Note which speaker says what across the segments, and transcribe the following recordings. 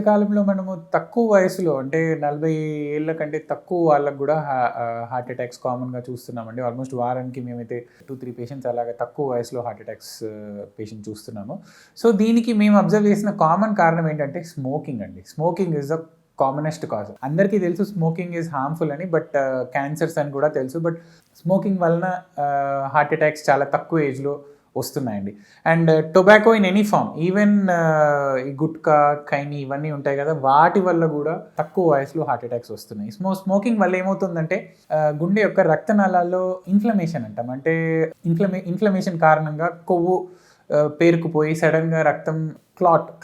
Speaker 1: మధ్యకాలంలో మనము తక్కువ వయసులో అంటే 40 ఏళ్ల కంటే తక్కువ వాళ్ళకి కూడా హార్ట్ అటాక్స్ కామన్‌గా చూస్తున్నామండి. ఆల్మోస్ట్ వారానికి మేమైతే 2, 3 పేషెంట్స్ అలాగా తక్కువ వయసులో హార్ట్ అటాక్స్ పేషెంట్ చూస్తున్నాము. సో, దీనికి మేము అబ్జర్వ్ చేసిన కామన్ కారణం ఏంటంటే స్మోకింగ్ అండి. Smoking is the commonest cause. అందరికీ తెలుసు స్మోకింగ్ ఈజ్ హార్మ్‌ఫుల్ అని. బట్ క్యాన్సర్స్ అని కూడా తెలుసు. బట్ స్మోకింగ్ వలన హార్ట్ అటాక్స్ చాలా తక్కువ ఏజ్‌లో వస్తున్నాయండి. And tobacco in any form, even ఈ గుట్కా, ఖైనీ ఇవన్నీ ఉంటాయి కదా, వాటి వల్ల కూడా తక్కువ వయసులో హార్ట్ అటాక్స్ వస్తున్నాయి. స్మోకింగ్ వల్ల ఏమవుతుందంటే గుండె యొక్క రక్తనాళాల్లో ఇన్ఫ్లమేషన్ అంటాం. అంటే ఇన్ఫ్లమేషన్ కారణంగా కొవ్వు పేరుకుపోయి సడన్గా రక్తం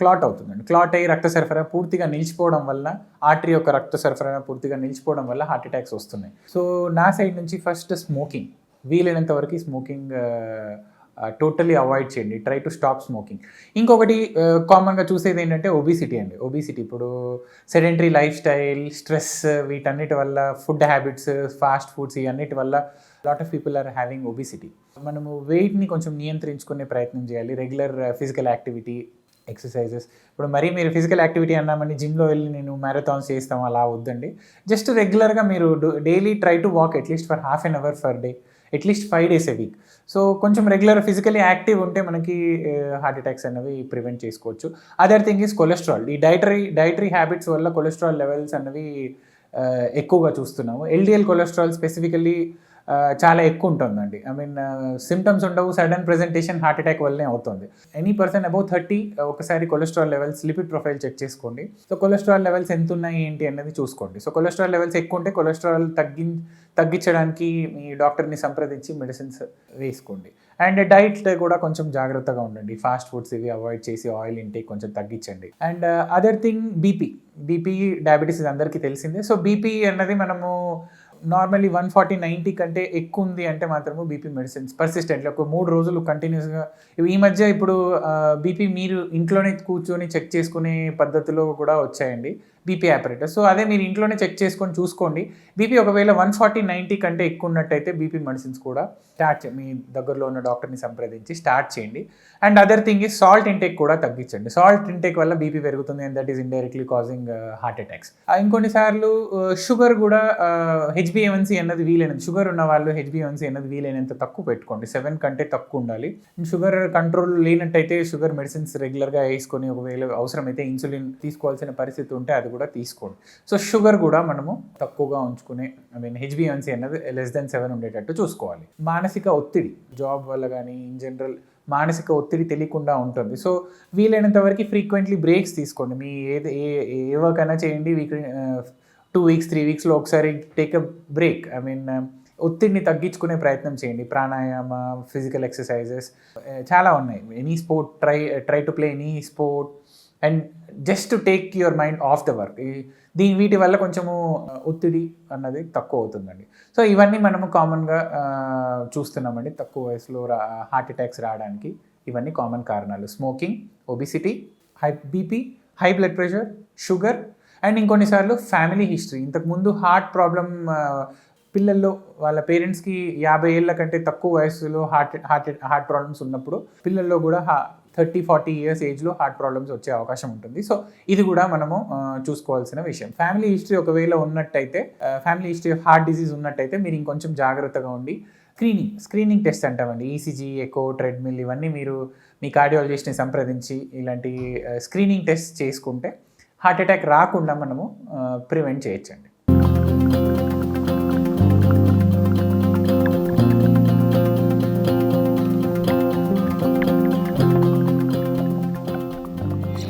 Speaker 1: క్లాట్ అవుతుందండి. క్లాట్ అయ్యి రక్త సరఫరా పూర్తిగా నిలిచిపోవడం వల్ల, ఆర్టరీ యొక్క రక్త సరఫరా పూర్తిగా నిలిచిపోవడం వల్ల హార్ట్ అటాక్స్ వస్తున్నాయి. సో నా సైడ్ నుంచి ఫస్ట్ స్మోకింగ్, వీలైనంత వరకు స్మోకింగ్ టోటలీ అవాయిడ్ చేయండి. Try to stop smoking. ఇంకొకటి కామన్గా చూసేది ఏంటంటే ఒబిసిటీ అండి. ఒబిసిటీ ఇప్పుడు సెడెంటరీ లైఫ్ స్టైల్, స్ట్రెస్, వీటన్నిటి వల్ల, ఫుడ్ హ్యాబిట్స్, ఫాస్ట్ ఫుడ్స్, ఇవన్నిటి వల్ల lot of people are having obesity. మనము వెయిట్ని కొంచెం నియంత్రించుకునే ప్రయత్నం చేయాలి. Regular physical activity, exercises. ఇప్పుడు మరీ మీరు ఫిజికల్ యాక్టివిటీ అన్నామని జిమ్లో వెళ్ళి నేను మ్యారథాన్స్ చేస్తాం అలా వద్దండి. జస్ట్ రెగ్యులర్గా మీరు daily try to walk at least for half an hour for day, at least 5 days a week. So కొంచెం రెగ్యులర్ ఫిజికలీ యాక్టివ్ ఉంటే మనకి హార్ట్ అటాక్స్ అనేవి ప్రివెంట్ చేసుకోవచ్చు. Other thing is cholesterol. ఈ డైటరీ హ్యాబిట్స్ వల్ల కొలెస్ట్రాల్ లెవెల్స్ అనేవి ఎక్కువగా చూస్తున్నాము. ఎల్డిఎల్ కొలెస్ట్రాల్ స్పెసిఫికలీ చాలా ఎక్కువ ఉంటుందండి. ఐ మీన్ సిమ్టమ్స్ ఉండవు, సడన్ ప్రెజెంటేషన్ హార్ట్ అటాక్ వల్లనే అవుతుంది. ఎనీ పర్సన్ అబౌవ్ 30 ఒకసారి cholesterol levels, lipid profile check చేసుకోండి. సో కొలెస్ట్రాల్ లెవెల్స్ ఎంత ఉన్నాయి ఏంటి అన్నది చూసుకోండి. సో కొలెస్ట్రాల్ లెవెల్స్ ఎక్కువ ఉంటే కొలెస్ట్రాల్ తగ్గించడానికి మీ డాక్టర్ని సంప్రదించి మెడిసిన్స్ వేసుకోండి. అండ్ డైట్ కూడా కొంచెం జాగ్రత్తగా ఉండండి. ఫాస్ట్ ఫుడ్స్ ఇవి అవాయిడ్ చేసి ఆయిల్ ఇంటేక్ కొంచెం తగ్గించండి. And other thing BP, diabetes అందరికీ తెలిసిందే. సో బీపీ అన్నది మనము నార్మల్లీ 140/90 కంటే ఎక్కువ ఉంది అంటే మాత్రము బీపీ మెడిసిన్స్ పర్సిస్టెంట్లీ ఒక 3 రోజులు కంటిన్యూస్గా. ఈ మధ్య ఇప్పుడు బీపీ మీరు ఇంట్లోనే కూర్చొని చెక్ చేసుకునే పద్ధతిలో కూడా వచ్చాయండి బీపీ ఆపరేటర్. సో అదే మీరు ఇంట్లోనే చెక్ చేసుకొని చూసుకోండి. బీపీ ఒకవేళ 140/90 కంటే ఎక్కువ ఉన్నట్టయితే బీపీ మెడిసిన్స్ కూడా మీ దగ్గరలో ఉన్న డాక్టర్ని సంప్రదించి స్టార్ట్ చేయండి. And other thing is salt intake కూడా తగ్గించండి. సాల్ట్ ఇంటేక్ వల్ల బీపీ పెరుగుతుంది and that is indirectly causing heart attacks. ఇంకొన్నిసార్లు షుగర్ కూడా HbA1c అన్నది వీలైనంత, షుగర్ ఉన్న వాళ్ళు HbA1c అన్నది వీలైనంత తక్కువ పెట్టుకోండి. 7 కంటే తక్కువ ఉండాలి. షుగర్ కంట్రోల్ లేనట్టయితే షుగర్ మెడిసిన్స్ రెగ్యులర్గా వేసుకొని ఒకవేళ అవసరమైతే ఇన్సులిన్ తీసుకోవాల్సిన పరిస్థితి ఉంటే అది కూడా తీసుకోండి. సో షుగర్ కూడా మనము తక్కువగా ఉంచుకునే, ఐ మీన్ HbA1c అన్నది less than 7 ఉండేటట్టు చూసుకోవాలి. మానసిక ఒత్తిడి, జాబ్ వల్ల కానీ ఇన్ జనరల్ మానసిక ఒత్తిడి తెలియకుండా ఉంటుంది. సో వీలైనంత వరకు ఫ్రీక్వెంట్లీ బ్రేక్స్ తీసుకోండి. మీ ఏ వర్క్ అయినా చేయండి, 2 weeks 3 weeksలో ఒకసారి take a break. I mean ఒత్తిడిని తగ్గించుకునే ప్రయత్నం చేయండి. ప్రాణాయామ, ఫిజికల్ ఎక్సర్సైజెస్ చాలా ఉన్నాయి. Any sport, try to play any sport and just to take your mind of the work. వీటి వల్ల కొంచెము ఒత్తిడి అన్నది తక్కువ అవుతుందండి. సో ఇవన్నీ మనము కామన్గా చూస్తున్నామండి తక్కువ వయసులో హార్ట్ అటాక్స్ రావడానికి. ఇవన్నీ కామన్ కారణాలు: smoking, obesity, BP, high blood pressure, sugar, and ఇంకొన్నిసార్లు ఫ్యామిలీ హిస్టరీ. ఇంతకుముందు హార్ట్ ప్రాబ్లం పిల్లల్లో వాళ్ళ పేరెంట్స్కి 50 ఏళ్ళ కంటే తక్కువ వయసులో హార్ట్ ప్రాబ్లమ్స్ ఉన్నప్పుడు పిల్లల్లో కూడా 30-40 years ఏజ్లో హార్ట్ ప్రాబ్లమ్స్ వచ్చే అవకాశం ఉంటుంది. సో ఇది కూడా మనము చూసుకోవాల్సిన విషయం. ఫ్యామిలీ హిస్టరీ ఒకవేళ ఉన్నట్టయితే, family history of heart disease ఉన్నట్టయితే మీరు ఇంకొంచెం జాగ్రత్తగా ఉండి స్క్రీనింగ్ టెస్ట్ అంటామండి. ఈసీజీ, ఎకో, ట్రెడ్మిల్, ఇవన్నీ మీరు మీ కార్డియాలజిస్ట్ని సంప్రదించి ఇలాంటి స్క్రీనింగ్ టెస్ట్ చేసుకుంటే హార్ట్ అటాక్ రాకుండా మనము ప్రివెంట్ చేయొచ్చండి.